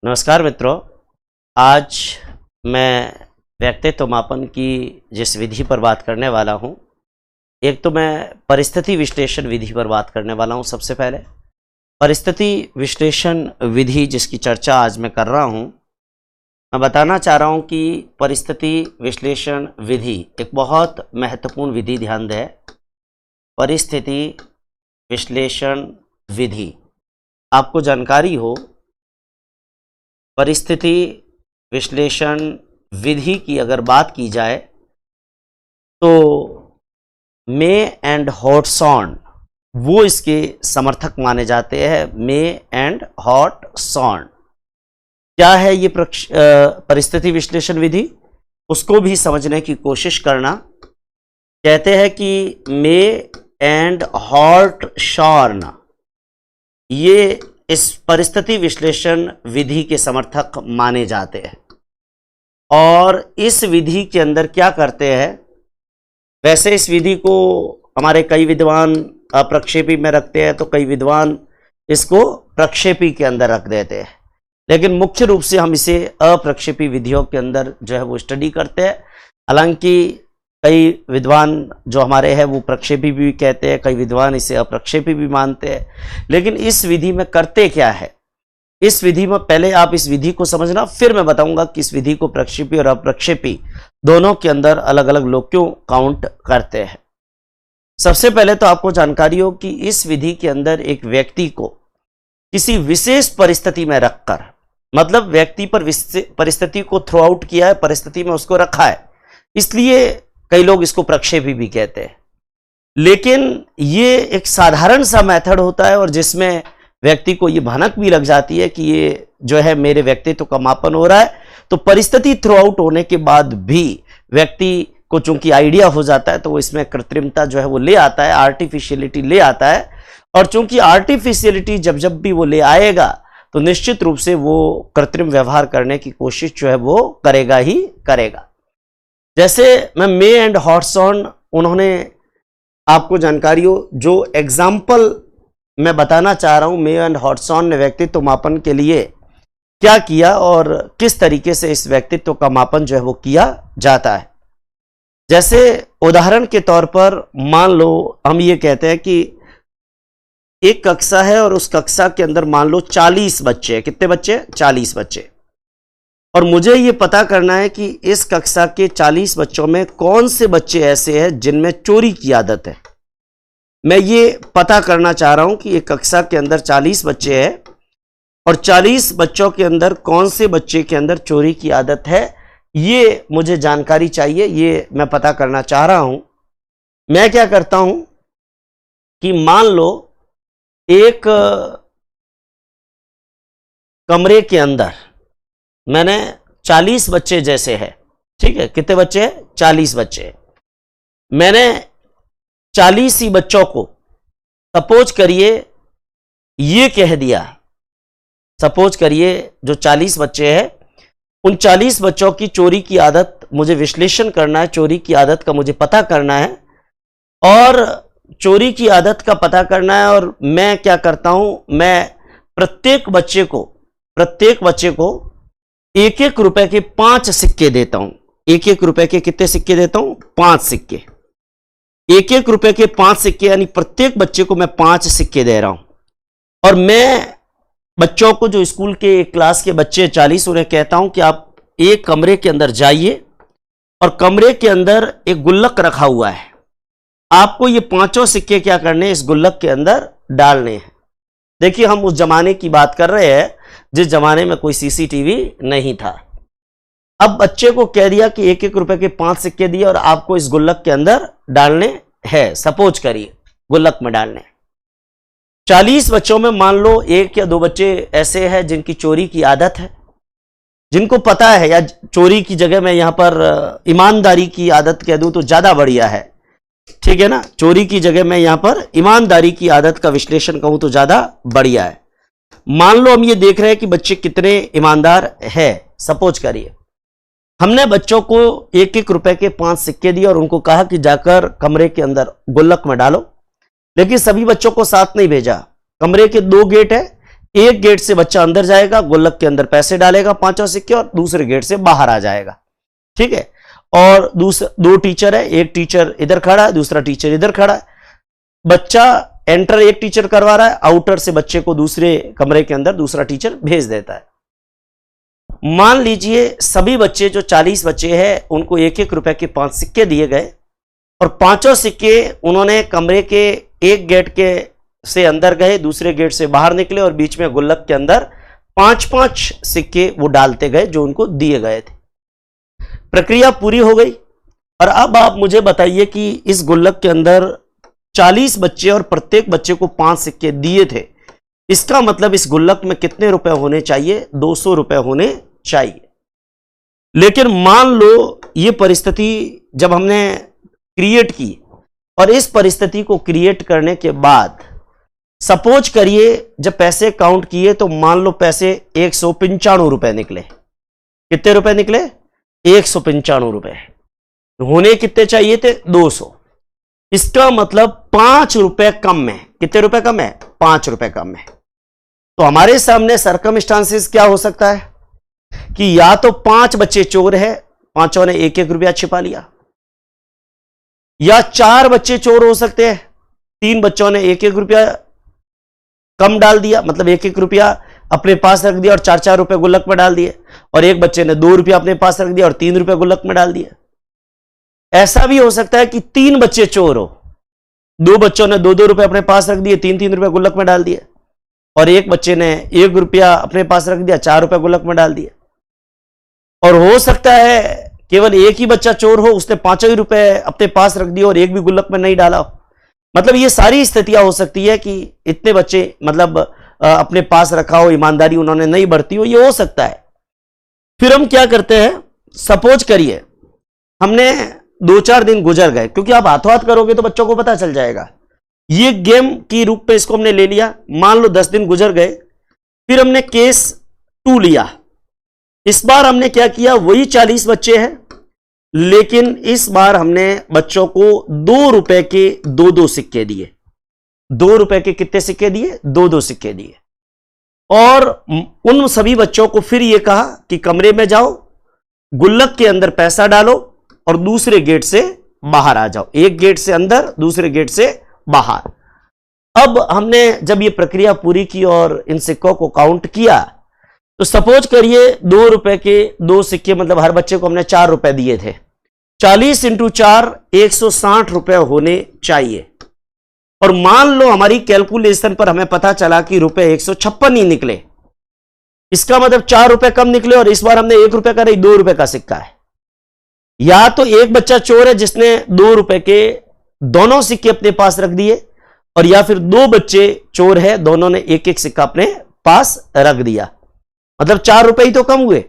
नमस्कार मित्रों, आज मैं व्यक्तित्व मापन की जिस विधि पर बात करने वाला हूँ, एक तो मैं परिस्थिति विश्लेषण विधि पर बात करने वाला हूँ। सबसे पहले परिस्थिति विश्लेषण विधि जिसकी चर्चा आज मैं कर रहा हूँ, मैं बताना चाह रहा हूँ कि परिस्थिति विश्लेषण विधि एक बहुत महत्वपूर्ण विधि। ध्यान दें, परिस्थिति विश्लेषण विधि, आपको जानकारी हो, परिस्थिति विश्लेषण विधि की अगर बात की जाए तो मे एंड हॉटसॉन वो इसके समर्थक माने जाते हैं। मे एंड हॉटसॉन क्या है ये परिस्थिति विश्लेषण विधि, उसको भी समझने की कोशिश करना। कहते हैं कि मे एंड हॉटसॉन ये इस परिस्थिति विश्लेषण विधि के समर्थक माने जाते हैं। और इस विधि के अंदर क्या करते हैं, वैसे इस विधि को हमारे कई विद्वान अप्रक्षेपी में रखते हैं, तो कई विद्वान इसको प्रक्षेपी के अंदर रख देते हैं, लेकिन मुख्य रूप से हम इसे अप्रक्षेपी विधियों के अंदर जो है वो स्टडी करते हैं। हालांकि कई विद्वान जो हमारे हैं वो प्रक्षेपी भी कहते हैं, कई विद्वान इसे अप्रक्षेपी भी मानते हैं। लेकिन इस विधि में करते क्या है, इस विधि में पहले आप इस विधि को समझना, फिर मैं बताऊंगा कि इस विधि को प्रक्षेपी और अप्रक्षेपी दोनों के अंदर अलग अलग लोग क्यों काउंट करते हैं। सबसे पहले तो आपको जानकारी हो कि इस विधि के अंदर एक व्यक्ति को किसी विशेष परिस्थिति में रखकर, मतलब व्यक्ति पर परिस्थिति को थ्रो आउट किया है, परिस्थिति में उसको रखा है, इसलिए कई लोग इसको प्रक्षेपी भी कहते हैं। लेकिन ये एक साधारण सा मेथड होता है और जिसमें व्यक्ति को ये भनक भी लग जाती है कि ये जो है मेरे व्यक्तित्व का मापन हो रहा है। तो परिस्थिति थ्रो आउट होने के बाद भी व्यक्ति को चूंकि आइडिया हो जाता है, तो वो इसमें कृत्रिमता जो है वो ले आता है, आर्टिफिशियलिटी ले आता है। और चूंकि आर्टिफिशियलिटी जब जब भी वो ले आएगा तो निश्चित रूप से वो कृत्रिम व्यवहार करने की कोशिश जो है वो करेगा ही करेगा। जैसे मैं मे एंड हॉटसॉन, उन्होंने आपको जानकारी हो, जो एग्जाम्पल मैं बताना चाह रहा हूं, मे एंड हॉटसॉन ने व्यक्तित्व मापन के लिए क्या किया और किस तरीके से इस व्यक्तित्व का मापन जो है वो किया जाता है। जैसे उदाहरण के तौर पर मान लो हम ये कहते हैं कि एक कक्षा है और उस कक्षा के अंदर मान लो 40 बच्चे हैं। कितने बच्चे? 40 बच्चे। और मुझे ये पता करना है कि इस कक्षा के 40 बच्चों में कौन से बच्चे ऐसे हैं जिनमें चोरी की आदत है। मैं ये पता करना चाह रहा हूं कि एक कक्षा के अंदर 40 बच्चे हैं और 40 बच्चों के अंदर कौन से बच्चे के अंदर चोरी की आदत है, ये मुझे जानकारी चाहिए, ये मैं पता करना चाह रहा हूं। मैं क्या करता हूं कि मान लो एक कमरे के अंदर मैंने 40 बच्चे जैसे हैं, ठीक है, कितने बच्चे हैं? 40 बच्चे। मैंने 40 ही बच्चों को सपोज करिए ये कह दिया, सपोज करिए जो 40 बच्चे हैं, उन 40 बच्चों की चोरी की आदत मुझे विश्लेषण करना है, चोरी की आदत का मुझे पता करना है। और चोरी की आदत का पता करना है और मैं क्या करता हूं, मैं प्रत्येक बच्चे को 1-1 रुपए के 5 सिक्के देता हूं। 1-1 रुपए के कितने सिक्के देता हूं? 5 सिक्के। 1-1 रुपए के 5 सिक्के, यानी प्रत्येक बच्चे को मैं 5 सिक्के दे रहा हूं। और मैं बच्चों को, जो स्कूल के एक क्लास के बच्चे 40, उन्हें कहता हूं कि आप एक कमरे के अंदर जाइए और कमरे के अंदर एक गुल्लक रखा हुआ है, आपको ये 5 सिक्के क्या करने, इस गुल्लक के अंदर डालने हैं। देखिए, हम उस जमाने की बात कर रहे हैं जिस जमाने में कोई सीसीटीवी नहीं था। अब बच्चे को कह दिया कि 1-1 रुपए के 5 सिक्के दिए और आपको इस गुल्लक के अंदर डालने हैं, सपोज करिए गुल्लक में डालने। 40 बच्चों में मान लो 1 या 2 बच्चे ऐसे हैं जिनकी चोरी की आदत है, जिनको पता है, या चोरी की जगह मैं यहां पर ईमानदारी की आदत कह दूं तो ज्यादा बढ़िया है, ठीक है ना। चोरी की जगह मैं यहां पर ईमानदारी की आदत का विश्लेषण कहूं तो ज्यादा बढ़िया है। मान लो हम ये देख रहे हैं कि बच्चे कितने ईमानदार है। सपोज करिए हमने बच्चों को 1-1 रुपए के 5 सिक्के दिए और उनको कहा कि जाकर कमरे के अंदर गुल्लक में डालो, लेकिन सभी बच्चों को साथ नहीं भेजा। कमरे के 2 गेट है, एक गेट से बच्चा अंदर जाएगा, गुल्लक के अंदर पैसे डालेगा पांचों सिक्के, और दूसरे गेट से बाहर आ जाएगा। ठीक है। और दो टीचर है, एक टीचर इधर खड़ा है, दूसरा टीचर इधर खड़ा है। बच्चा एंटर एक टीचर करवा रहा है, आउटर से बच्चे को दूसरे कमरे के अंदर दूसरा टीचर भेज देता है। मान लीजिए सभी बच्चे जो 40 बच्चे हैं उनको 1-1 रुपए के 5 सिक्के दिए गए, और पांचों सिक्के उन्होंने कमरे के एक गेट के से अंदर गए, दूसरे गेट से बाहर निकले, और बीच में गुल्लक के अंदर 5-5 सिक्के वो डालते गए जो उनको दिए गए थे। प्रक्रिया पूरी हो गई। और अब आप मुझे बताइए कि इस गुल्लक के अंदर 40 बच्चे और प्रत्येक बच्चे को 5 सिक्के दिए थे, इसका मतलब इस गुल्लक में कितने रुपए होने चाहिए? 200 रुपए होने चाहिए। लेकिन मान लो ये परिस्थिति जब हमने क्रिएट की, और इस परिस्थिति को क्रिएट करने के बाद सपोज करिए जब पैसे काउंट किए तो मान लो पैसे 195 रुपए निकले। कितने रुपए निकले? 195 रुपए। होने कितने चाहिए थे? 200। इसका मतलब 5 रुपए कम है। कितने रुपए कम है? 5 रुपए कम है। तो हमारे सामने सर्कमस्टांसेस क्या हो सकता है कि या तो 5 बच्चे चोर है, पांचों ने 1-1 रुपया छिपा लिया, या 4 बच्चे चोर हो सकते हैं, 3 बच्चों ने 1-1 रुपया कम डाल दिया, मतलब 1-1 रुपया अपने पास रख दिया और 4-4 रुपए गुल्लक में डाल दिए, और एक बच्चे ने 2 रुपया अपने पास रख दिया और 3 रुपए गुल्लक में डाल दिए। ऐसा भी हो सकता है कि 3 बच्चे चोर हो, 2 बच्चों ने 2-2 रुपए अपने पास रख दिए, 3-3 रुपए गुल्लक में डाल दिए, और एक बच्चे ने 1 रुपया अपने पास रख दिया, 4 रुपए गुल्लक में डाल दिए। और हो सकता है केवल एक ही बच्चा चोर हो, उसने 5 ही रुपए अपने पास रख दिए और एक भी गुल्लक में नहीं डाला हो। मतलब ये सारी स्थितियां हो सकती है कि इतने बच्चे मतलब अपने पास रखा हो, ईमानदारी उन्होंने नहीं बरती हो, ये हो सकता है। फिर हम क्या करते हैं, सपोज करिए हमने 2-4 दिन गुजर गए, क्योंकि आप हाथों हाथ करोगे तो बच्चों को पता चल जाएगा। ये गेम की रूप में इसको हमने ले लिया। मान लो 10 दिन गुजर गए, फिर हमने केस 2 लिया। इस बार हमने क्या किया, वही 40 बच्चे हैं, लेकिन इस बार हमने बच्चों को 2 रुपए के 2-2 सिक्के दिए। 2 रुपए के कितने सिक्के दिए? 2-2 सिक्के दिए। और उन सभी बच्चों को फिर यह कहा कि कमरे में जाओ, गुल्लक के अंदर पैसा डालो और दूसरे गेट से बाहर आ जाओ। एक गेट से अंदर, दूसरे गेट से बाहर। अब हमने जब ये प्रक्रिया पूरी की और इन सिक्कों को काउंट किया, तो सपोज करिए 2 रुपए के 2 सिक्के, मतलब हर बच्चे को हमने 4 रुपए दिए थे। 40 × 4 160 रुपए होने चाहिए। और मान लो हमारी कैलकुलेशन पर हमें पता चला कि रुपए 156 ही निकले। इसका मतलब 4 रुपए कम निकले, और इस बार हमने 1 रुपए का नहीं 2 रुपए का सिक्का है। या तो एक बच्चा चोर है जिसने 2 रुपए के दोनों सिक्के अपने पास रख दिए, और या फिर 2 बच्चे चोर है, दोनों ने 1-1 सिक्का अपने पास रख दिया। मतलब 4 रुपए ही तो कम हुए।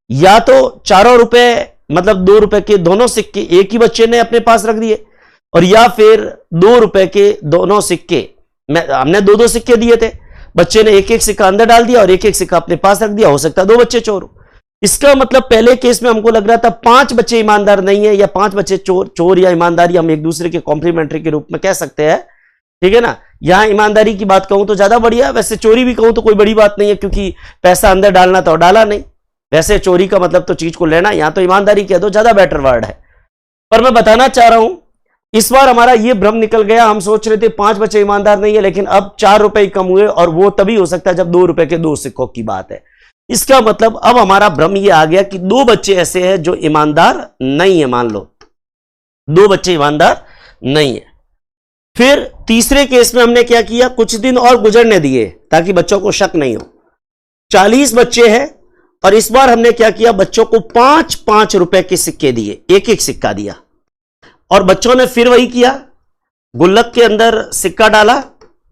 या तो 4 रुपए मतलब 2 रुपए के दोनों सिक्के एक ही बच्चे ने अपने पास रख दिए, और या फिर 2 रुपए के दोनों सिक्के हमने 2-2 सिक्के दिए थे, बच्चे ने 1-1 सिक्का अंदर डाल दिया और 1-1 सिक्का अपने पास रख दिया। हो सकता है 2 बच्चे चोर हो। इसका मतलब पहले केस में हमको लग रहा था 5 बच्चे ईमानदार नहीं है, या 5 बच्चे चोर या ईमानदारी हम एक दूसरे के कॉम्प्लीमेंट्री के रूप में कह सकते हैं। ठीक है ना। यहां ईमानदारी की बात कहूं तो ज्यादा बढ़िया, वैसे चोरी भी कहूं तो कोई बड़ी बात नहीं है, क्योंकि पैसा अंदर डालना था और डाला नहीं। वैसे चोरी का मतलब तो चीज को लेना, यहां तो ईमानदारी कह दो, ज्यादा बेटर वर्ड है। पर मैं बताना चाह रहा हूं, इस बार हमारा यह भ्रम निकल गया। हम सोच रहे थे 5 बच्चे ईमानदार नहीं है, लेकिन अब 4 रुपए ही कम हुए, और वो तभी हो सकता है जब 2 रुपए के 2 सिक्कों की बात है। इसका मतलब अब हमारा भ्रम यह आ गया कि 2 बच्चे ऐसे हैं जो ईमानदार नहीं है। मान लो 2 बच्चे ईमानदार नहीं है। फिर तीसरे केस में हमने क्या किया, कुछ दिन और गुजरने दिए ताकि बच्चों को शक नहीं हो। 40 बच्चे हैं, और इस बार हमने क्या किया, बच्चों को 5-5 रुपए के सिक्के दिए, 1-1 सिक्का दिया। और बच्चों ने फिर वही किया, गुल्लक के अंदर सिक्का डाला,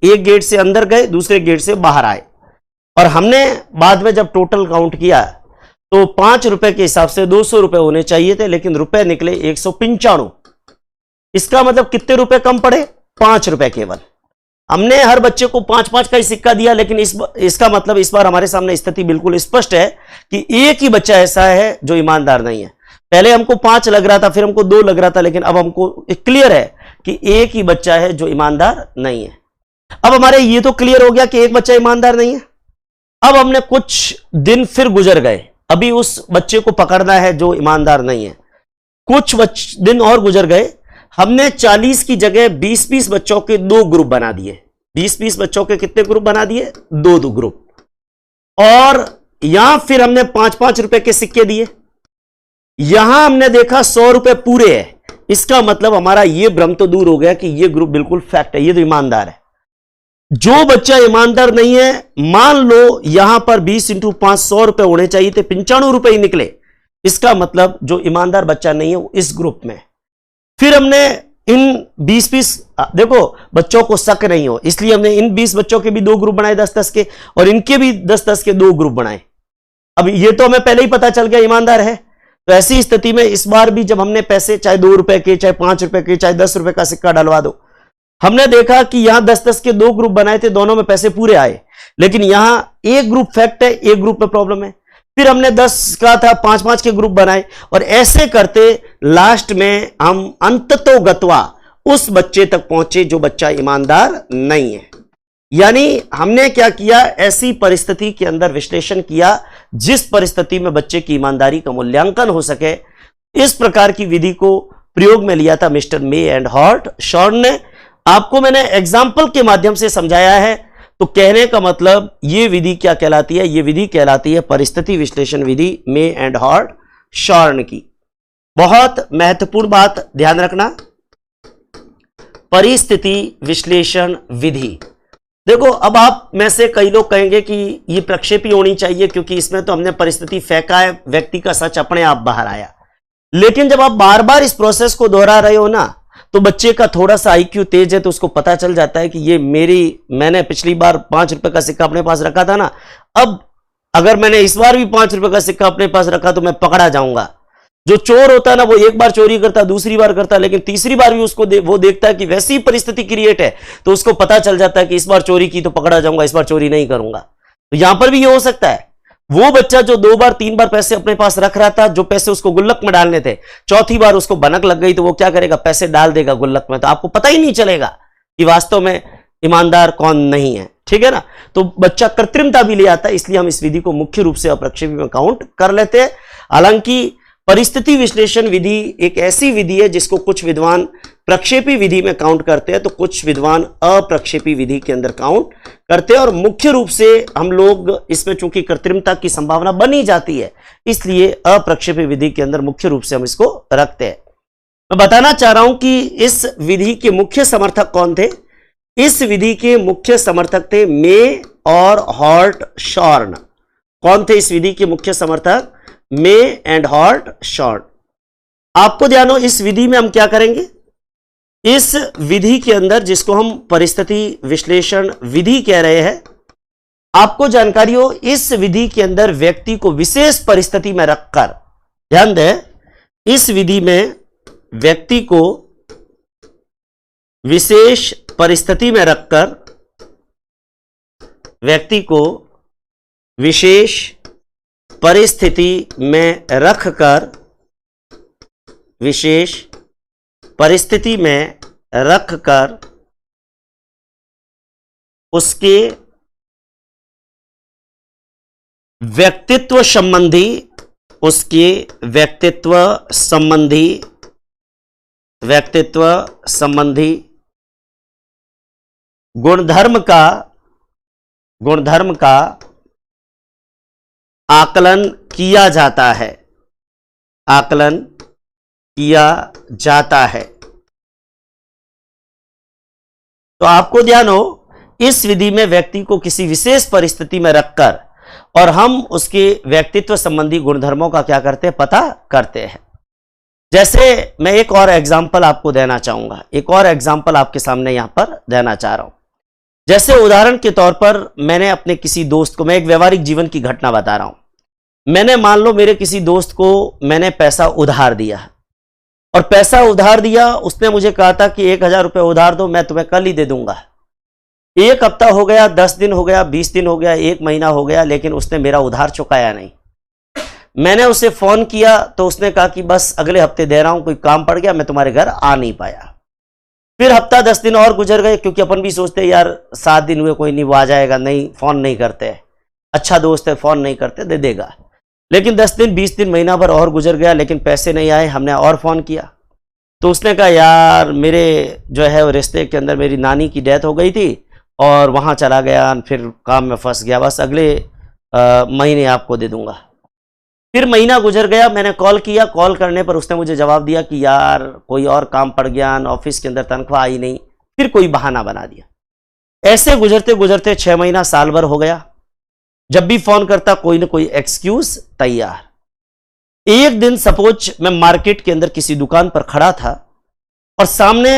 एक गेट से अंदर गए, दूसरे गेट से बाहर आए। और हमने बाद में जब टोटल काउंट किया तो 5 रुपए के हिसाब से 200 रुपए होने चाहिए थे, लेकिन रुपए निकले 195। इसका मतलब कितने रुपए कम पड़े? 5 रुपए केवल। हमने हर बच्चे को 5-5 का ही सिक्का दिया, लेकिन इसका मतलब इस बार हमारे सामने स्थिति बिल्कुल स्पष्ट है कि एक ही बच्चा ऐसा है जो ईमानदार नहीं है। पहले हमको 5 लग रहा था, फिर हमको 2 लग रहा था, लेकिन अब हमको क्लियर है कि एक ही बच्चा है जो ईमानदार नहीं है। अब हमारे ये तो क्लियर हो गया कि एक बच्चा ईमानदार नहीं है, अब हमने कुछ दिन फिर गुजर गए, अभी उस बच्चे को पकड़ना है जो ईमानदार नहीं है। कुछ दिन और गुजर गए, हमने 40 की जगह 20-20 बच्चों के 2 ग्रुप बना दिए। 20-20 बच्चों के कितने ग्रुप बना दिए? 2 ग्रुप। और यहां फिर हमने 5-5 रुपए के सिक्के दिए। यहां हमने देखा 100 रुपए पूरे है। इसका मतलब हमारा यह भ्रम तो दूर हो गया कि यह ग्रुप बिल्कुल फैक्ट है, ये तो ईमानदार है। जो बच्चा ईमानदार नहीं है, मान लो यहां पर 20 × 5 100 रुपए होने चाहिए थे, 95 रुपए ही निकले। इसका मतलब जो ईमानदार बच्चा नहीं है वो इस ग्रुप में। फिर हमने इन 20-20 देखो बच्चों को शक नहीं हो, इसलिए हमने इन 20 बच्चों के भी 2 ग्रुप बनाए 10-10 के, और इनके भी 10-10 के 2 ग्रुप बनाए। अब ये तो हमें पहले ही पता चल गया ईमानदार है। तो ऐसी स्थिति में इस बार भी जब हमने पैसे चाहे 2 रुपए के, चाहे 5 रुपए के, चाहे 10 रुपए का सिक्का डलवा दो, हमने देखा कि यहां 10-10 के 2 ग्रुप बनाए थे, दोनों में पैसे पूरे आए, लेकिन यहां एक ग्रुप फैक्ट है, एक ग्रुप में प्रॉब्लम है। फिर हमने 10 का था 5-5 के ग्रुप बनाए, और ऐसे करते लास्ट में हम अंततोगत्वा उस बच्चे तक पहुंचे जो बच्चा ईमानदार नहीं है। यानी हमने क्या किया, ऐसी परिस्थिति के अंदर विश्लेषण किया जिस परिस्थिति में बच्चे की ईमानदारी का मूल्यांकन हो सके। इस प्रकार की विधि को प्रयोग में लिया था मिस्टर मे एंड हॉर्टशॉर्न ने। आपको मैंने एग्जाम्पल के माध्यम से समझाया है, तो कहने का मतलब यह विधि क्या कहलाती है? यह विधि कहलाती है परिस्थिति विश्लेषण विधि, मे एंड हॉर्टशॉर्न की। बहुत महत्वपूर्ण बात ध्यान रखना, परिस्थिति विश्लेषण विधि। देखो अब आप में से कई लोग कहेंगे कि ये प्रक्षेपी होनी चाहिए, क्योंकि इसमें तो हमने परिस्थिति फेंका है, व्यक्ति का सच अपने आप बाहर आया। लेकिन जब आप बार बार इस प्रोसेस को दोहरा रहे हो ना, तो बच्चे का थोड़ा सा IQ तेज है, तो उसको पता चल जाता है कि ये मैंने पिछली बार 5 रुपए का सिक्का अपने पास रखा था ना, अब अगर मैंने इस बार भी 5 रुपए का सिक्का अपने पास रखा तो मैं पकड़ा जाऊंगा। जो चोर होता है ना, वो एक बार चोरी करता, दूसरी बार करता, लेकिन तीसरी बार भी उसको वो देखता है कि वैसी परिस्थिति क्रिएट है, तो उसको पता चल जाता है कि इस बार चोरी की तो पकड़ा जाऊंगा, इस बार चोरी नहीं करूंगा। तो यहां पर भी ये हो सकता है, वो बच्चा जो 2 बार 3 बार पैसे अपने पास रख रहा था, जो पैसे उसको गुल्लक में डालने थे, चौथी बार उसको भनक लग गई, तो वो क्या करेगा, पैसे डाल देगा गुल्लक में, तो आपको पता ही नहीं चलेगा कि वास्तव में ईमानदार कौन नहीं है। ठीक है ना? तो बच्चा कृत्रिमता भी ले आता है, इसलिए हम इस विधि को मुख्य रूप से अप्रक्षेपी में काउंट कर लेते हैं। हालांकि परिस्थिति विश्लेषण विधि एक ऐसी विधि है जिसको कुछ विद्वान प्रक्षेपी विधि में काउंट करते हैं, तो कुछ विद्वान अप्रक्षेपी विधि के अंदर काउंट करते हैं। और मुख्य रूप से हम लोग इसमें चूंकि कृत्रिमता की संभावना बनी जाती है, इसलिए अप्रक्षेपी विधि के अंदर मुख्य रूप से हम इसको रखते हैं। मैं बताना चाह रहा हूं कि इस विधि के मुख्य समर्थक कौन थे। इस विधि के मुख्य समर्थक थे मे और हॉर्टशॉर्न। कौन थे इस विधि के मुख्य समर्थक? मे एंड हॉर्टशॉर्न। आपको ध्यान हो, इस विधि में हम क्या करेंगे, इस विधि के अंदर जिसको हम परिस्थिति विश्लेषण विधि कह रहे हैं, आपको जानकारी हो, इस विधि के अंदर व्यक्ति को विशेष परिस्थिति में रखकर, ध्यान दें, इस विधि में व्यक्ति को विशेष परिस्थिति में रखकर, व्यक्ति को विशेष परिस्थिति में रखकर, विशेष परिस्थिति में रखकर उसके व्यक्तित्व संबंधी, उसके व्यक्तित्व संबंधी गुणधर्म का आकलन किया जाता है, आकलन किया जाता है। तो आपको ध्यान हो, इस विधि में व्यक्ति को किसी विशेष परिस्थिति में रखकर और हम उसके व्यक्तित्व संबंधी गुणधर्मों का क्या करते हैं, पता करते हैं। जैसे मैं एक और एग्जाम्पल आपको देना चाहूंगा, एक और एग्जाम्पल आपके सामने यहां पर देना चाह रहा हूं। जैसे उदाहरण के तौर पर मैंने अपने किसी दोस्त को, मैं एक व्यवहारिक जीवन की घटना बता रहा हूं। मैंने मान लो मेरे किसी दोस्त को मैंने पैसा उधार दिया, और पैसा उधार दिया, उसने मुझे कहा था कि 1000 रुपये उधार दो, मैं तुम्हें कल ही दे दूंगा। 1 हफ्ता हो गया, 10 दिन हो गया, 20 दिन हो गया, 1 महीना हो गया, लेकिन उसने मेरा उधार चुकाया नहीं। मैंने उसे फोन किया तो उसने कहा कि बस अगले हफ्ते दे रहा हूं, कोई काम पड़ गया, मैं तुम्हारे घर आ नहीं पाया। फिर हफ्ता 10 दिन और गुजर गए, क्योंकि अपन भी सोचते यार 7 दिन हुए, कोई नहीं, वो आ जाएगा, नहीं फोन नहीं करते। अच्छा दोस्त है, फोन नहीं करते, दे देगा। लेकिन 10 दिन 20 दिन महीना भर और गुजर गया, लेकिन पैसे नहीं आए। हमने और फोन किया तो उसने कहा यार मेरे जो है वो रिश्ते के अंदर मेरी नानी की डेथ हो गई थी और वहाँ चला गया, फिर काम में फंस गया, बस अगले महीने आपको दे दूंगा। फिर महीना गुजर गया, मैंने कॉल किया, कॉल करने पर उसने मुझे जवाब दिया कि यार कोई और काम पड़ गया, ऑफिस के अंदर तनख्वाह आई नहीं, फिर कोई बहाना बना दिया। ऐसे गुजरते गुजरते 6 महीना साल भर हो गया। जब भी फोन करता कोई ना कोई एक्सक्यूज तैयार। एक दिन सपोज मैं मार्केट के अंदर किसी दुकान पर खड़ा था और सामने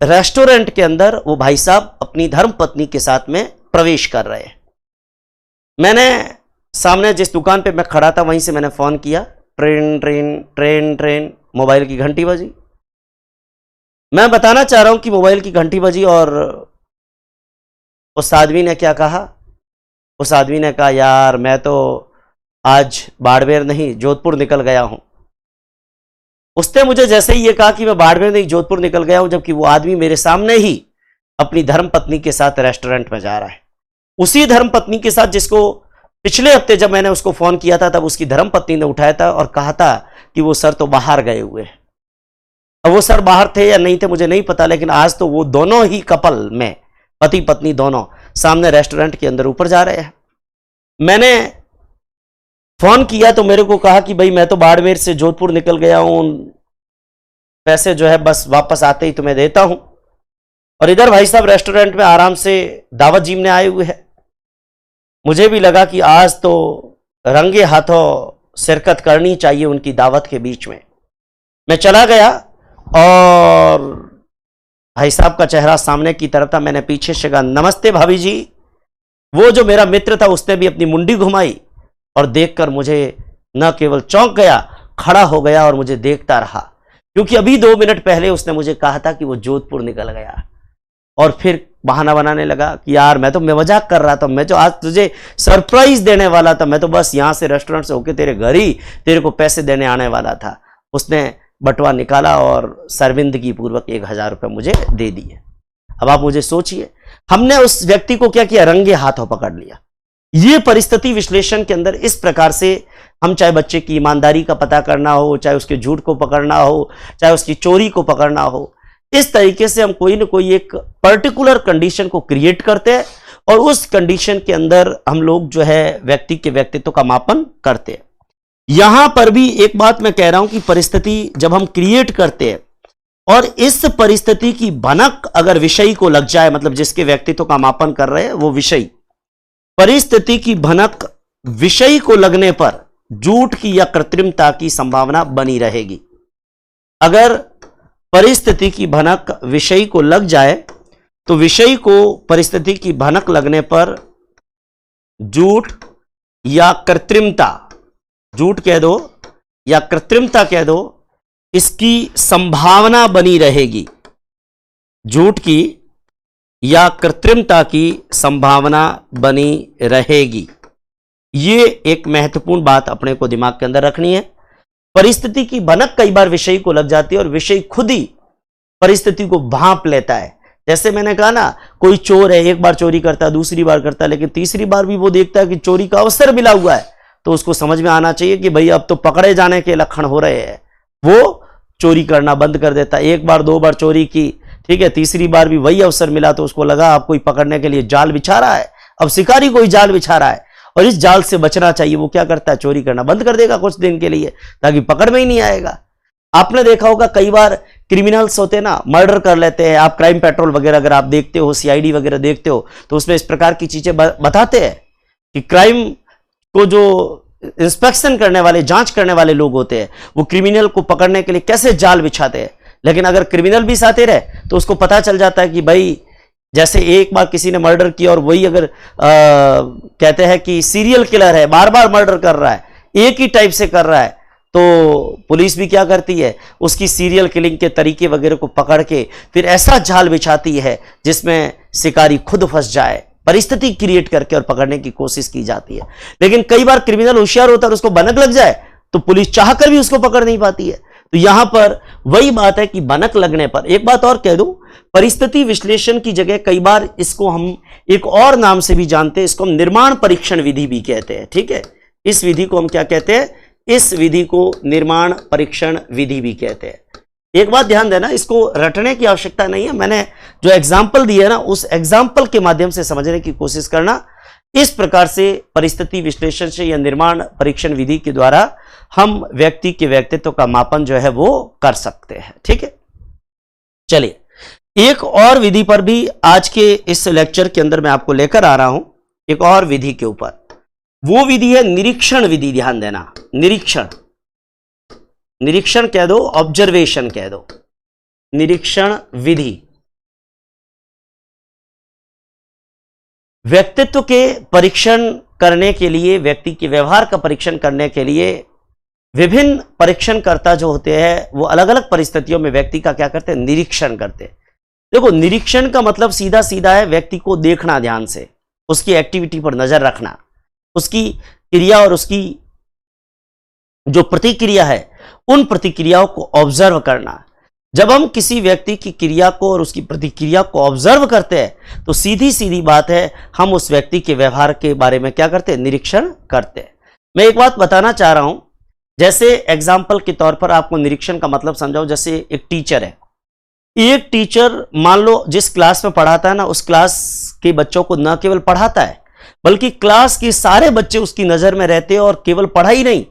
रेस्टोरेंट के अंदर वो भाई साहब अपनी धर्मपत्नी के साथ में प्रवेश कर रहे हैं। मैंने सामने जिस दुकान पे मैं खड़ा था वहीं से मैंने फोन किया, train train train train, mobile की घंटी बजी। मैं बताना चाह रहा हूं कि मोबाइल की घंटी बजी और उस आदमी ने क्या कहा, उस आदमी ने कहा यार मैं तो आज बाड़मेर नहीं जोधपुर निकल गया हूं। उसने मुझे जैसे ही ये कहा कि मैं बाड़मेर नहीं जोधपुर निकल गया हूं, जबकि वो आदमी मेरे सामने ही अपनी धर्मपत्नी के साथ रेस्टोरेंट में जा रहा है। उसी धर्मपत्नी के साथ जिसको पिछले हफ्ते जब मैंने उसको फोन किया था तब उसकी धर्मपत्नी ने उठाया था और कहा था कि वो सर तो बाहर गए हुए हैं। अब वो सर बाहर थे या नहीं थे मुझे नहीं पता, लेकिन आज तो वो दोनों ही कपल में पति पत्नी दोनों सामने रेस्टोरेंट के अंदर ऊपर जा रहे हैं। मैंने फोन किया तो मेरे को कहा कि भाई मैं तो बाड़मेर से जोधपुर निकल गया हूं, पैसे जो है बस वापस आते ही तुम्हें देता हूं। और इधर भाई साहब रेस्टोरेंट में आराम से दावत जीमने आए हुए हैं। मुझे भी लगा कि आज तो रंगे हाथों शिरकत करनी चाहिए उनकी दावत के बीच में। मैं चला गया और भाई साहब का चेहरा सामने की तरफ था। मैंने पीछे से कहा नमस्ते भाभी जी। वो जो मेरा मित्र था उसने भी अपनी मुंडी घुमाई और देखकर मुझे न केवल चौंक गया, खड़ा हो गया और मुझे देखता रहा, क्योंकि अभी 2 मिनट पहले उसने मुझे कहा था कि वो जोधपुर निकल गया। और फिर बहाना बनाने लगा कि यार मैं मजाक कर रहा था, मैं तो आज तुझे सरप्राइज देने वाला था, मैं तो बस यहां से रेस्टोरेंट से होके तेरे घर ही तेरे को पैसे देने आने वाला था। उसने बटुआ निकाला और शर्मिंदगी पूर्वक 1000 रुपये मुझे दे दिए। अब आप मुझे सोचिए, हमने उस व्यक्ति को क्या किया, रंगे हाथों पकड़ लिया। ये परिस्थिति विश्लेषण के अंदर इस प्रकार से हम चाहे बच्चे की ईमानदारी का पता करना हो, चाहे उसके झूठ को पकड़ना हो, चाहे उसकी चोरी को पकड़ना हो, इस तरीके से हम कोई ना कोई एक पर्टिकुलर कंडीशन को क्रिएट करते हैं और उस कंडीशन के अंदर हम लोग जो है व्यक्ति के व्यक्तित्व का मापन करते हैं। यहां पर भी एक बात मैं कह रहा हूं कि परिस्थिति जब हम क्रिएट करते हैं और इस परिस्थिति की भनक अगर विषय को लग जाए, मतलब जिसके व्यक्तित्व का मापन कर रहे हैं वो विषय, परिस्थिति की भनक विषय को लगने पर झूठ की या कृत्रिमता की संभावना बनी रहेगी। अगर परिस्थिति की भनक विषय को लग जाए तो विषय को परिस्थिति की भनक लगने पर झूठ या कृत्रिमता, झूठ कह दो या कृत्रिमता कह दो, इसकी संभावना बनी रहेगी। झूठ की या कृत्रिमता की संभावना बनी रहेगी। ये एक महत्वपूर्ण बात अपने को दिमाग के अंदर रखनी है। परिस्थिति की भनक कई बार विषय को लग जाती है और विषय खुद ही परिस्थिति को भांप लेता है। जैसे मैंने कहा ना, कोई चोर है, एक बार चोरी करता है, दूसरी बार करता है, लेकिन तीसरी बार भी वो देखता है कि चोरी का अवसर मिला हुआ है, तो उसको समझ में आना चाहिए कि भाई अब तो पकड़े जाने के लक्षण हो रहे हैं। वो चोरी करना बंद कर देता है। 1 बार 2 बार चोरी की, ठीक है, तीसरी बार भी वही अवसर मिला तो उसको लगा अब कोई पकड़ने के लिए जाल बिछा रहा है, अब शिकारी कोई जाल बिछा रहा है और इस जाल से बचना चाहिए। वो क्या करता है, चोरी करना बंद कर देगा कुछ दिन के लिए, ताकि पकड़ में ही नहीं आएगा। आपने देखा होगा कई बार क्रिमिनल्स होते हैं ना, मर्डर कर लेते हैं। आप क्राइम पेट्रोल वगैरह अगर आप देखते हो, CID वगैरह देखते हो, तो उसमें इस प्रकार की चीजें बताते हैं कि क्राइम को जो इंस्पेक्शन करने वाले, जांच करने वाले लोग होते हैं, वो क्रिमिनल को पकड़ने के लिए कैसे जाल बिछाते हैं। लेकिन अगर क्रिमिनल भी साथे रहे तो उसको पता चल जाता है कि भाई जैसे एक बार किसी ने मर्डर किया और वही अगर कहते हैं कि सीरियल किलर है, बार बार मर्डर कर रहा है, एक ही टाइप से कर रहा है, तो पुलिस भी क्या करती है, उसकी सीरियल किलिंग के तरीके वगैरह को पकड़ के फिर ऐसा जाल बिछाती है जिसमें शिकारी खुद फंस जाए, परिस्थिति क्रिएट करके और पकड़ने की कोशिश की जाती है। लेकिन कई बार क्रिमिनल होशियार होता है और उसको भनक लग जाए तो पुलिस चाहकर भी उसको पकड़ नहीं पाती है। तो यहां पर वही बात है कि भनक लगने पर, एक बात और कह दूं, परिस्थिति विश्लेषण की जगह कई बार इसको हम एक और नाम से भी जानते हैं, इसको हम निर्माण परीक्षण विधि भी कहते हैं। ठीक है, इस विधि को हम क्या कहते हैं? इस विधि को निर्माण परीक्षण विधि भी कहते हैं। एक बात ध्यान देना, इसको रटने की आवश्यकता नहीं है, मैंने जो एग्जाम्पल दिया है ना, उस एग्जाम्पल के माध्यम से समझने की कोशिश करना। इस प्रकार से परिस्थिति विश्लेषण से या निर्माण परीक्षण विधि के द्वारा हम व्यक्ति के व्यक्तित्व का मापन जो है वो कर सकते हैं। ठीक है, चलिए एक और विधि पर भी आज के इस लेक्चर के अंदर मैं आपको लेकर आ रहा हूं, एक और विधि के ऊपर। वो विधि है निरीक्षण विधि। ध्यान देना, निरीक्षण, निरीक्षण कह दो, ऑब्जर्वेशन कह दो, निरीक्षण विधि। व्यक्तित्व के परीक्षण करने के लिए, व्यक्ति के व्यवहार का परीक्षण करने के लिए विभिन्न परीक्षणकर्ता जो होते हैं वो अलग अलग परिस्थितियों में व्यक्ति का क्या करते हैं? निरीक्षण करते हैं। देखो, निरीक्षण का मतलब सीधा सीधा है व्यक्ति को देखना ध्यान से, उसकी एक्टिविटी पर नजर रखना, उसकी क्रिया और उसकी जो प्रतिक्रिया है उन प्रतिक्रियाओं को ऑब्जर्व करना। जब हम किसी व्यक्ति की क्रिया को और उसकी प्रतिक्रिया को ऑब्जर्व करते हैं तो सीधी सीधी बात है हम उस व्यक्ति के व्यवहार के बारे में क्या करते हैं? निरीक्षण करते हैं। मैं एक बात बताना चाह रहा हूं, जैसे एग्जाम्पल के तौर पर आपको निरीक्षण का मतलब समझाओ। जैसे एक टीचर है, एक टीचर मान लो जिस क्लास में पढ़ाता है ना, उस क्लास के बच्चों को न केवल पढ़ाता है बल्कि क्लास के सारे बच्चे उसकी नजर में रहते हैं, और केवल पढ़ाई नहीं,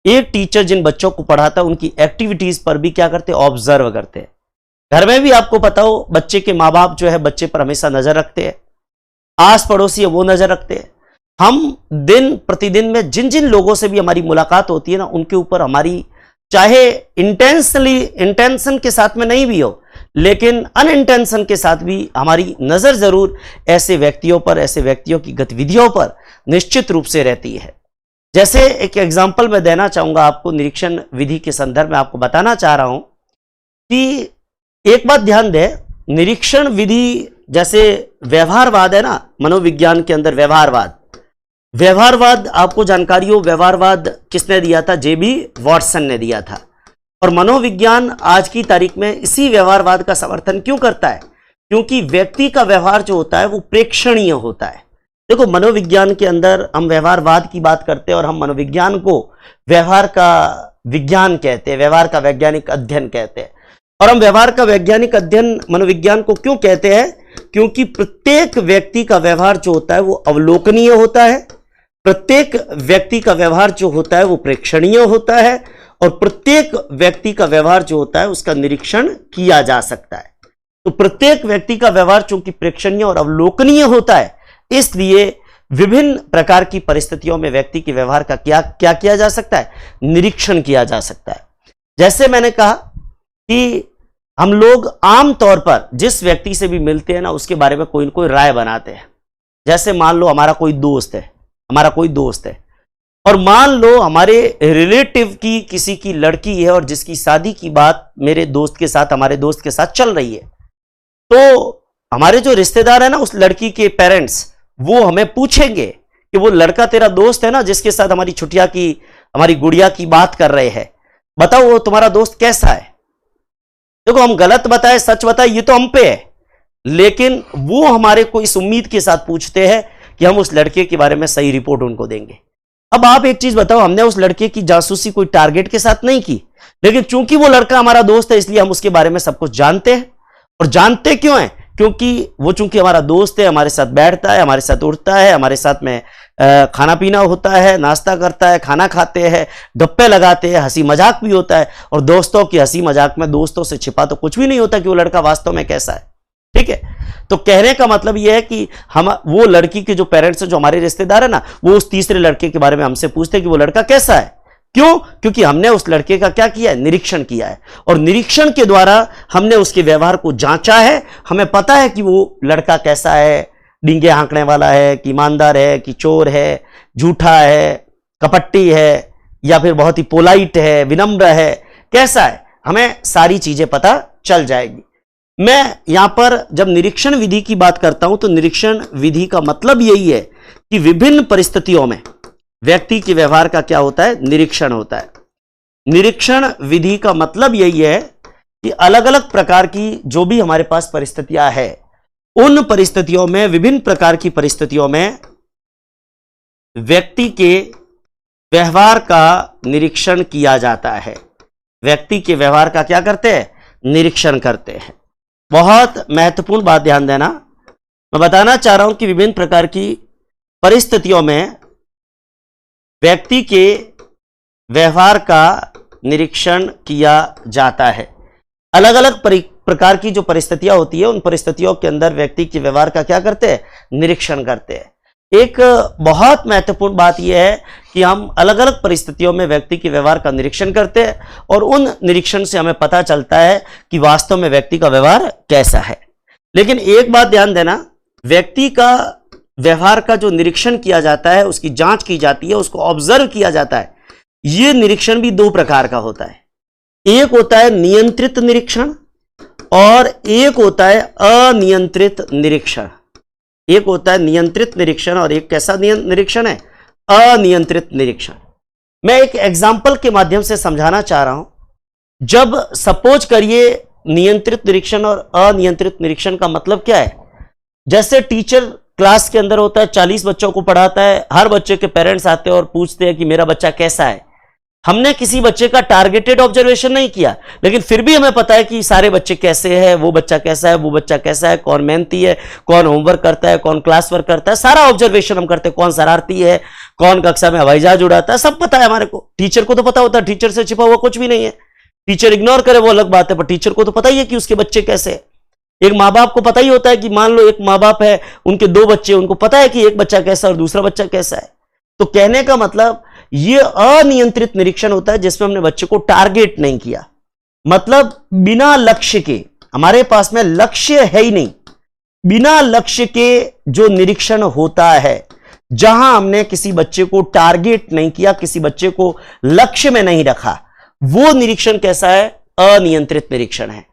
एक टीचर जिन बच्चों को पढ़ाता है उनकी एक्टिविटीज पर भी क्या करते हैं? ऑब्जर्व करते हैं। घर में भी आपको पता हो, बच्चे के माँ बाप जो है बच्चे पर हमेशा नजर रखते हैं, आस पड़ोसी है वो नजर रखते हैं। हम दिन प्रतिदिन में जिन जिन लोगों से भी हमारी मुलाकात होती है ना, उनके ऊपर हमारी, चाहे इंटेंशन के साथ में नहीं भी हो, लेकिन अनइंटेंशन के साथ भी हमारी नजर जरूर ऐसे व्यक्तियों पर, ऐसे व्यक्तियों की गतिविधियों पर निश्चित रूप से रहती है। जैसे एक एग्जाम्पल मैं देना चाहूंगा आपको, निरीक्षण विधि के संदर्भ में आपको बताना चाह रहा हूं कि एक बात ध्यान दे, निरीक्षण विधि जैसे व्यवहारवाद है ना, मनोविज्ञान के अंदर व्यवहारवाद, व्यवहारवाद आपको जानकारी हो, व्यवहारवाद किसने दिया था? जेबी वॉटसन ने दिया था। और मनोविज्ञान आज की तारीख में इसी व्यवहारवाद का समर्थन क्यों करता है? क्योंकि व्यक्ति का व्यवहार जो होता है वो प्रेक्षणीय होता है। देखो, मनोविज्ञान के अंदर हम व्यवहारवाद की बात करते हैं और हम मनोविज्ञान को व्यवहार का विज्ञान कहते हैं, व्यवहार का वैज्ञानिक अध्ययन कहते हैं। और हम व्यवहार का वैज्ञानिक अध्ययन मनोविज्ञान को क्यों कहते हैं? क्योंकि प्रत्येक व्यक्ति का व्यवहार जो होता है वो अवलोकनीय होता है, प्रत्येक व्यक्ति का व्यवहार जो होता है वो प्रेक्षणीय होता है, और प्रत्येक व्यक्ति का व्यवहार जो होता है उसका निरीक्षण किया जा सकता है। तो प्रत्येक व्यक्ति का व्यवहार चूंकि प्रेक्षणीय और अवलोकनीय होता है, इसलिए विभिन्न प्रकार की परिस्थितियों में व्यक्ति के व्यवहार का क्या क्या किया जा सकता है? निरीक्षण किया जा सकता है। जैसे मैंने कहा कि हम लोग आमतौर पर जिस व्यक्ति से भी मिलते हैं ना, उसके बारे में कोई न कोई राय बनाते हैं। जैसे मान लो हमारा कोई दोस्त है, और मान लो हमारे रिलेटिव की किसी की लड़की है और जिसकी शादी की बात मेरे दोस्त के साथ, हमारे दोस्त के साथ चल रही है, तो हमारे जो रिश्तेदार है ना, उस लड़की के पेरेंट्स, वो हमें पूछेंगे कि वो लड़का तेरा दोस्त है ना जिसके साथ हमारी छुट्टियां की, हमारी गुड़िया की बात कर रहे हैं, बताओ वो तुम्हारा दोस्त कैसा है? देखो, हम गलत बताए सच बताए ये तो हम पे है, लेकिन वो हमारे को इस उम्मीद के साथ पूछते हैं कि हम उस लड़के के बारे में सही रिपोर्ट उनको देंगे। अब आप एक चीज बताओ, हमने उस लड़के की जासूसी कोई टारगेट के साथ नहीं की, लेकिन चूंकि वो लड़का हमारा दोस्त है इसलिए हम उसके बारे में सब कुछ जानते हैं। और जानते क्यों है? क्योंकि वो चूंकि हमारा दोस्त है, हमारे साथ बैठता है, हमारे साथ उठता है, हमारे साथ में खाना पीना होता है, नाश्ता करता है, खाना खाते हैं, गप्पे लगाते हैं, हंसी मजाक भी होता है। और दोस्तों की हंसी मजाक में दोस्तों से छिपा तो कुछ भी नहीं होता कि वो लड़का वास्तव में कैसा है। ठीक है, तो कहने का मतलब यह है कि हम, वो लड़की के जो पेरेंट्स हैं, जो हमारे रिश्तेदार है ना, वो उस तीसरे लड़के के बारे में हमसे पूछते हैं कि वो लड़का कैसा है। क्यों? क्योंकि हमने उस लड़के का क्या किया है? निरीक्षण किया है, और निरीक्षण के द्वारा हमने उसके व्यवहार को जांचा है। हमें पता है कि वो लड़का कैसा है, डींगे हाँकने वाला है कि ईमानदार है कि चोर है, झूठा है, कपट्टी है, या फिर बहुत ही पोलाइट है, विनम्र है, कैसा है, हमें सारी चीजें पता चल जाएगी। मैं यहां पर जब निरीक्षण विधि की बात करता हूं तो निरीक्षण विधि का मतलब यही है कि विभिन्न परिस्थितियों में व्यक्ति के व्यवहार का क्या होता है? निरीक्षण होता है। निरीक्षण विधि का मतलब यही है कि अलग अलग प्रकार की जो भी हमारे पास परिस्थितियां है, उन परिस्थितियों में, विभिन्न प्रकार की परिस्थितियों में व्यक्ति के व्यवहार का निरीक्षण किया जाता है। व्यक्ति के व्यवहार का क्या करते हैं? निरीक्षण करते हैं। बहुत महत्वपूर्ण बात ध्यान देना, मैं बताना चाह रहा हूं कि विभिन्न प्रकार की परिस्थितियों में व्यक्ति के व्यवहार का निरीक्षण किया जाता है। अलग अलग प्रकार की जो परिस्थितियां होती है, उन परिस्थितियों के अंदर व्यक्ति के व्यवहार का क्या करते हैं? निरीक्षण करते हैं। एक बहुत महत्वपूर्ण बात यह है कि हम अलग अलग परिस्थितियों में व्यक्ति के व्यवहार का निरीक्षण करते हैं और उन निरीक्षण से हमें पता चलता है कि वास्तव में व्यक्ति का व्यवहार कैसा है। लेकिन एक बात ध्यान देना, व्यक्ति का व्यवहार का जो निरीक्षण किया जाता है, उसकी जांच की जाती है, उसको ऑब्जर्व किया जाता है, यह निरीक्षण भी दो प्रकार का होता है। एक होता है नियंत्रित निरीक्षण और एक होता है अनियंत्रित निरीक्षण। एक होता है नियंत्रित निरीक्षण और एक कैसा निरीक्षण है? अनियंत्रित निरीक्षण। मैं एक एग्जाम्पल के माध्यम से समझाना चाह रहा हूं। जब सपोज करिए, नियंत्रित निरीक्षण और अनियंत्रित निरीक्षण का मतलब क्या है? जैसे टीचर क्लास के अंदर होता है, 40 बच्चों को पढ़ाता है, हर बच्चे के पेरेंट्स आते हैं और पूछते हैं कि मेरा बच्चा कैसा है। हमने किसी बच्चे का टारगेटेड ऑब्जर्वेशन नहीं किया, लेकिन फिर भी हमें पता है कि सारे बच्चे कैसे हैं, वो बच्चा कैसा है, वो बच्चा कैसा है, कौन मेहनती है, कौन होमवर्क करता है, कौन क्लास वर्क करता है, सारा ऑब्जर्वेशन हम करते हैं। कौन शरारती है, कौन कक्षा में हवाई जहाज उड़ाता है, सब पता है हमारे को। टीचर को तो पता होता है, टीचर से छिपा हुआ कुछ भी नहीं है। टीचर इग्नोर करे वो अलग बात है, पर टीचर को तो पता ही है कि उसके बच्चे कैसे है। एक माँ बाप को पता ही होता है कि मान लो एक माँ बाप है, उनके 2 बच्चे, उनको पता है कि एक बच्चा कैसा और दूसरा बच्चा कैसा है। तो कहने का मतलब ये अनियंत्रित निरीक्षण होता है जिसमें हमने बच्चे को टारगेट नहीं किया, मतलब बिना लक्ष्य के, हमारे पास में लक्ष्य है ही नहीं, बिना लक्ष्य के जो निरीक्षण होता है, जहां हमने किसी बच्चे को टारगेट नहीं किया, किसी बच्चे को लक्ष्य में नहीं रखा, वो निरीक्षण कैसा है? अनियंत्रित निरीक्षण है।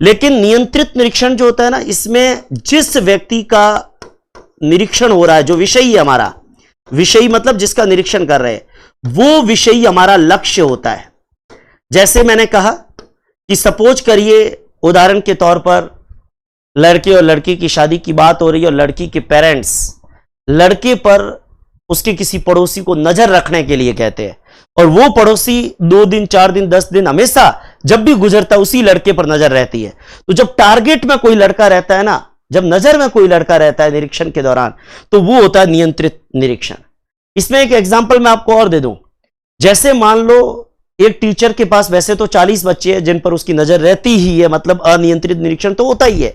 लेकिन नियंत्रित निरीक्षण जो होता है ना, इसमें जिस व्यक्ति का निरीक्षण हो रहा है, जो विषयी है हमारा, विषयी मतलब जिसका निरीक्षण कर रहे हैं, वो विषयी हमारा लक्ष्य होता है। जैसे मैंने कहा कि सपोज करिए, उदाहरण के तौर पर लड़के और लड़की की शादी की बात हो रही है और लड़की के पेरेंट्स लड़के पर उसके किसी पड़ोसी को नजर रखने के लिए कहते हैं, और वो पड़ोसी 2 दिन, 4 दिन, 10 दिन, हमेशा जब भी गुजरता उसी लड़के पर नजर रहती है। तो जब टारगेट में कोई लड़का रहता है ना, जब नजर में कोई लड़का रहता है निरीक्षण के दौरान, तो वो होता है नियंत्रित निरीक्षण। इसमें एक एग्जांपल मैं आपको और दे दूं। जैसे मान लो एक टीचर के पास वैसे तो 40 बच्चे हैं जिन पर उसकी नजर रहती ही है, मतलब अनियंत्रित निरीक्षण तो होता ही है।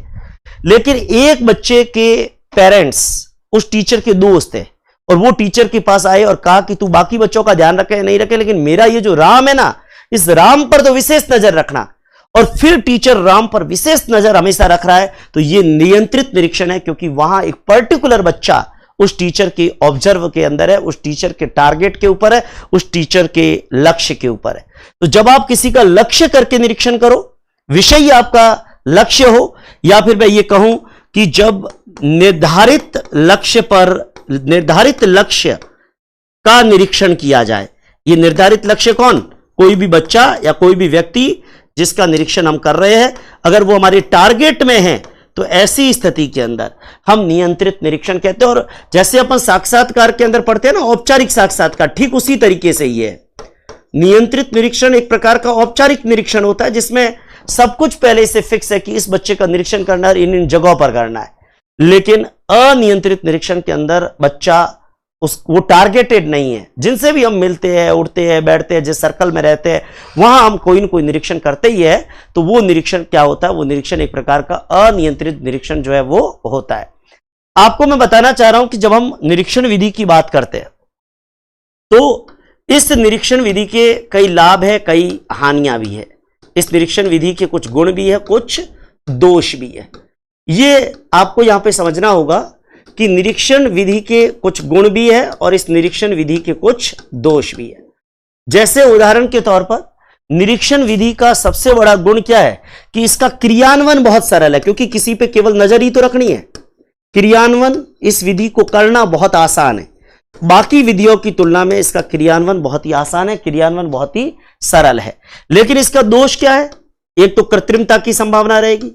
लेकिन एक बच्चे के पेरेंट्स उस टीचर के दोस्त है और वो टीचर के पास आए और कहा कि तू बाकी बच्चों का ध्यान रखे नहीं रखे, लेकिन मेरा ये जो राम है ना, इस राम पर तो विशेष नजर रखना। और फिर टीचर राम पर विशेष नजर हमेशा रख रहा है, तो ये नियंत्रित निरीक्षण है, क्योंकि वहां एक पर्टिकुलर बच्चा उस टीचर के ऑब्जर्व के अंदर है, उस टीचर के टारगेट के ऊपर है, उस टीचर के लक्ष्य के ऊपर है। तो जब आप किसी का लक्ष्य करके निरीक्षण करो, विषय आपका लक्ष्य हो, या फिर मैं ये कहूं कि जब निर्धारित लक्ष्य पर, निर्धारित लक्ष्य का निरीक्षण किया जाए। ये निर्धारित लक्ष्य कौन? कोई भी बच्चा या कोई भी व्यक्ति जिसका निरीक्षण हम कर रहे हैं, अगर वो हमारे टारगेट में है, तो ऐसी स्थिति के अंदर हम नियंत्रित निरीक्षण कहते हैं। और जैसे अपन साक्षात्कार के अंदर पढ़ते हैं ना, औपचारिक साक्षात्कार, ठीक उसी तरीके से ही है। नियंत्रित निरीक्षण एक प्रकार का औपचारिक निरीक्षण होता है जिसमें सब कुछ पहले से फिक्स है कि इस बच्चे का निरीक्षण करना है, इन जगहों पर करना है। लेकिन अनियंत्रित निरीक्षण के अंदर बच्चा वो टारगेटेड नहीं है। जिनसे भी हम मिलते हैं, उठते हैं, बैठते हैं, जिस सर्कल में रहते हैं, वहां हम कोई न कोई निरीक्षण करते ही है। तो वो निरीक्षण क्या होता है? वो निरीक्षण एक प्रकार का अनियंत्रित निरीक्षण जो है वो होता है। आपको मैं बताना चाह रहा हूं कि जब हम निरीक्षण विधि की बात करते हैं, तो इस निरीक्षण विधि के कई लाभ है, कई हानियां भी है। इस निरीक्षण विधि के कुछ गुण भी है, कुछ दोष भी है। ये आपको यहां पे समझना होगा कि निरीक्षण विधि के कुछ गुण भी है और इस निरीक्षण विधि के कुछ दोष भी है। जैसे उदाहरण के तौर पर निरीक्षण विधि का सबसे बड़ा गुण क्या है कि इसका क्रियान्वयन बहुत सरल है, क्योंकि किसी पे केवल नजर ही तो रखनी है। क्रियान्वयन इस विधि को करना बहुत आसान है। बाकी विधियों की तुलना में इसका क्रियान्वयन बहुत ही आसान है, क्रियान्वयन बहुत ही सरल है। लेकिन इसका दोष क्या है? एक तो कृत्रिमता की संभावना रहेगी,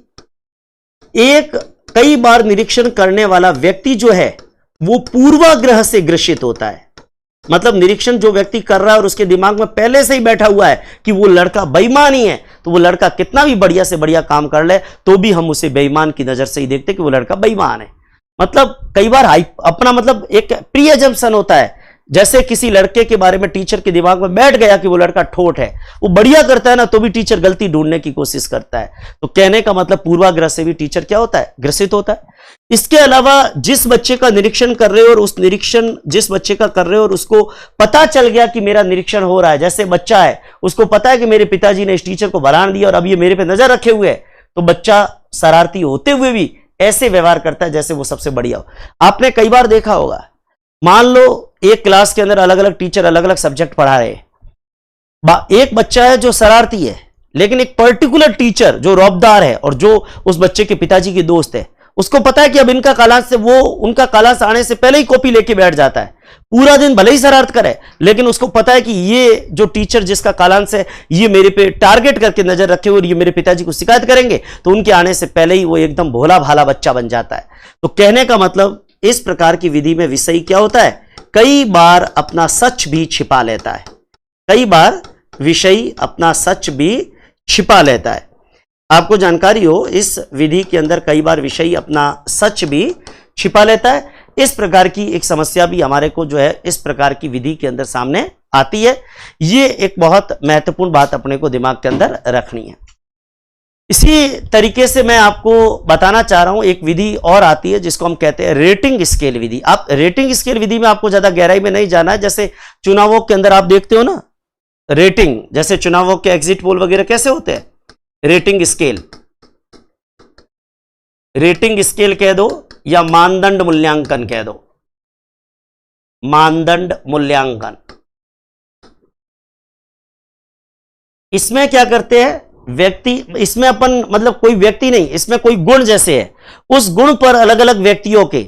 एक कई बार निरीक्षण करने वाला व्यक्ति जो है वो पूर्वाग्रह से ग्रसित होता है। मतलब निरीक्षण जो व्यक्ति कर रहा है और उसके दिमाग में पहले से ही बैठा हुआ है कि वो लड़का बेईमान ही है, तो वो लड़का कितना भी बढ़िया से बढ़िया काम कर ले तो भी हम उसे बेईमान की नजर से ही देखते कि वो लड़का बेईमान है। मतलब कई बार अपना मतलब एक प्री अजम्पशन होता है, जैसे किसी लड़के के बारे में टीचर के दिमाग में बैठ गया कि वो लड़का ठोठ है, वो बढ़िया करता है ना तो भी टीचर गलती ढूंढने की कोशिश करता है। तो कहने का मतलब पूर्वाग्रह से भी टीचर क्या होता है? ग्रसित होता है। इसके अलावा जिस बच्चे का निरीक्षण कर रहे हो और उस निरीक्षण जिस बच्चे का कर रहे हो और उसको पता चल गया कि मेरा निरीक्षण हो रहा है, जैसे बच्चा है उसको पता है कि मेरे पिताजी ने इस टीचर को बरान दिया और अब ये मेरे पे नजर रखे हुए है, तो बच्चा शरारती होते हुए भी ऐसे व्यवहार करता है जैसे वो सबसे बढ़िया हो। आपने कई बार देखा होगा, मान लो एक क्लास के अंदर अलग अलग टीचर अलग अलग सब्जेक्ट पढ़ा रहे हैं, एक बच्चा है जो शरारती है, लेकिन एक पर्टिकुलर टीचर जो रौबदार है और जो उस बच्चे के पिताजी की दोस्त है, उसको पता है कि अब इनका कालांश से वो उनका कालांश आने से पहले ही कॉपी लेके बैठ जाता है। पूरा दिन भले ही शरारत करे, लेकिन उसको पता है कि ये जो टीचर जिसका कालांश है ये मेरे पे टारगेट करके नजर रखे और ये मेरे पिताजी को शिकायत करेंगे, तो उनके आने से पहले ही वो एकदम भोला भाला बच्चा बन जाता है। तो कहने का मतलब इस प्रकार की विधि में विषयी क्या होता है? कई बार अपना सच भी छिपा लेता है। कई बार विषयी अपना सच भी छिपा लेता है। आपको जानकारी हो, इस विधि के अंदर कई बार विषयी अपना सच भी छिपा लेता है। इस प्रकार की एक समस्या भी हमारे को जो है इस प्रकार की विधि के अंदर सामने आती है। ये एक बहुत महत्वपूर्ण बात अपने को दिमाग के अंदर रखनी है। इसी तरीके से मैं आपको बताना चाह रहा हूं, एक विधि और आती है जिसको हम कहते हैं रेटिंग स्केल विधि। आप रेटिंग स्केल विधि में आपको ज्यादा गहराई में नहीं जाना है। जैसे चुनावों के अंदर आप देखते हो ना रेटिंग, जैसे चुनावों के एग्जिट पोल वगैरह कैसे होते हैं, रेटिंग स्केल, रेटिंग स्केल कह दो या मानदंड मूल्यांकन कह दो, मानदंड मूल्यांकन। इसमें क्या करते हैं व्यक्ति, इसमें अपन मतलब कोई व्यक्ति नहीं, इसमें कोई गुण जैसे है, उस गुण पर अलग अलग व्यक्तियों के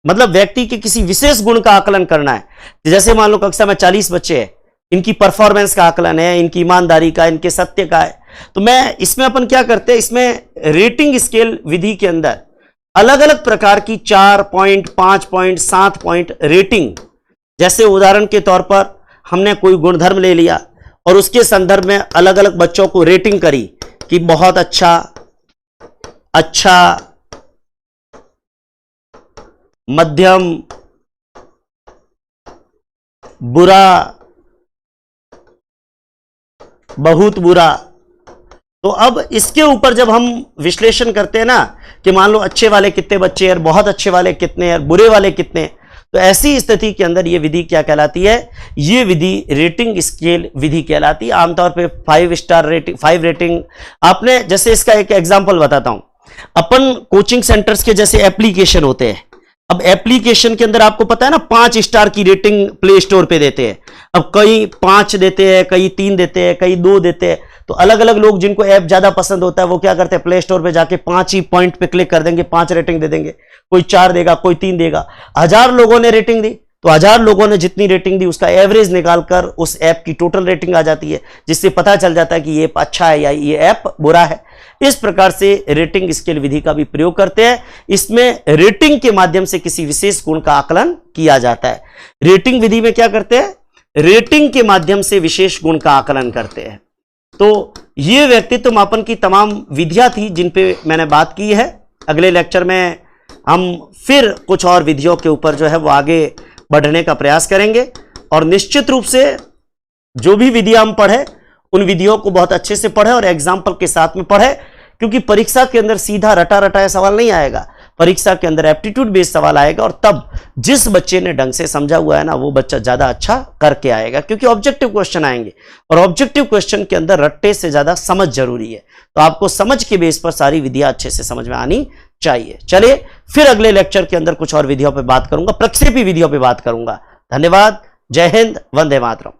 मतलब व्यक्ति के किसी विशेष गुण का आकलन करना है। जैसे मान लो कक्षा में 40 बच्चे हैं, इनकी परफॉर्मेंस का आकलन है, इनकी ईमानदारी का, इनके सत्य का है। तो मैं इसमें अपन क्या करते हैं, इसमें रेटिंग स्केल विधि के अंदर अलग अलग प्रकार की 4 पॉइंट, 5 पॉइंट, 7 पॉइंट रेटिंग, जैसे उदाहरण के तौर पर हमने कोई गुणधर्म ले लिया और उसके संदर्भ में अलग अलग बच्चों को रेटिंग करी कि बहुत अच्छा, अच्छा, मध्यम, बुरा, बहुत बुरा। तो अब इसके ऊपर जब हम विश्लेषण करते हैं ना कि मान लो अच्छे वाले कितने बच्चे हैं, बहुत अच्छे वाले कितने हैं, बुरे वाले कितने, तो ऐसी स्थिति के अंदर ये विधि क्या कहलाती है? ये विधि रेटिंग स्केल विधि कहलाती है। आमतौर पे 5 स्टार रेटिंग, 5 रेटिंग। आपने जैसे इसका एक एग्जांपल बताता हूं, अपन कोचिंग सेंटर्स के जैसे एप्लीकेशन होते हैं। अब एप्लीकेशन के अंदर आपको पता है ना 5 स्टार की रेटिंग प्ले स्टोर पे देते हैं। अब कई 5 देते हैं, कई 3 देते हैं, कई 2 देते हैं। तो अलग अलग लोग जिनको ऐप ज्यादा पसंद होता है वो क्या करते हैं, प्ले स्टोर पे जाके 5 ही पॉइंट पे क्लिक कर देंगे, 5 रेटिंग दे देंगे। कोई 4 देगा, कोई 3 देगा। 1000 लोगों ने रेटिंग दी तो 1000 लोगों ने जितनी रेटिंग दी उसका एवरेज निकालकर उस ऐप की टोटल रेटिंग आ जाती है, जिससे पता चल जाता है कि ये अच्छा है या ये ऐप बुरा है। इस प्रकार से रेटिंग स्केल विधि का भी प्रयोग करते हैं। इसमें रेटिंग के माध्यम से किसी विशेष गुण का आकलन किया जाता है। रेटिंग विधि में क्या करते हैं, रेटिंग के माध्यम से विशेष गुण का आकलन करते हैं। तो ये व्यक्तित्व मापन की तमाम विधियां थी जिन पे मैंने बात की है। अगले लेक्चर में हम फिर कुछ और विधियों के ऊपर जो है वो आगे बढ़ने का प्रयास करेंगे और निश्चित रूप से जो भी विधियां हम पढ़े उन विधियों को बहुत अच्छे से पढ़े और एग्जाम्पल के साथ में पढ़े, क्योंकि परीक्षा के अंदर सीधा रटा रटाया सवाल नहीं आएगा। परीक्षा के अंदर एप्टीट्यूड बेस्ड सवाल आएगा और तब जिस बच्चे ने ढंग से समझा हुआ है ना वो बच्चा ज्यादा अच्छा करके आएगा, क्योंकि ऑब्जेक्टिव क्वेश्चन आएंगे और ऑब्जेक्टिव क्वेश्चन के अंदर रट्टे से ज्यादा समझ जरूरी है। तो आपको समझ के बेस पर सारी विधियां अच्छे से समझ में आनी चाहिए। चलिए फिर अगले लेक्चर के अंदर कुछ और विधियों पर बात करूंगा, प्रक्षेपी विधियों पर बात करूंगा। धन्यवाद। जय हिंद, वंदे मातरम।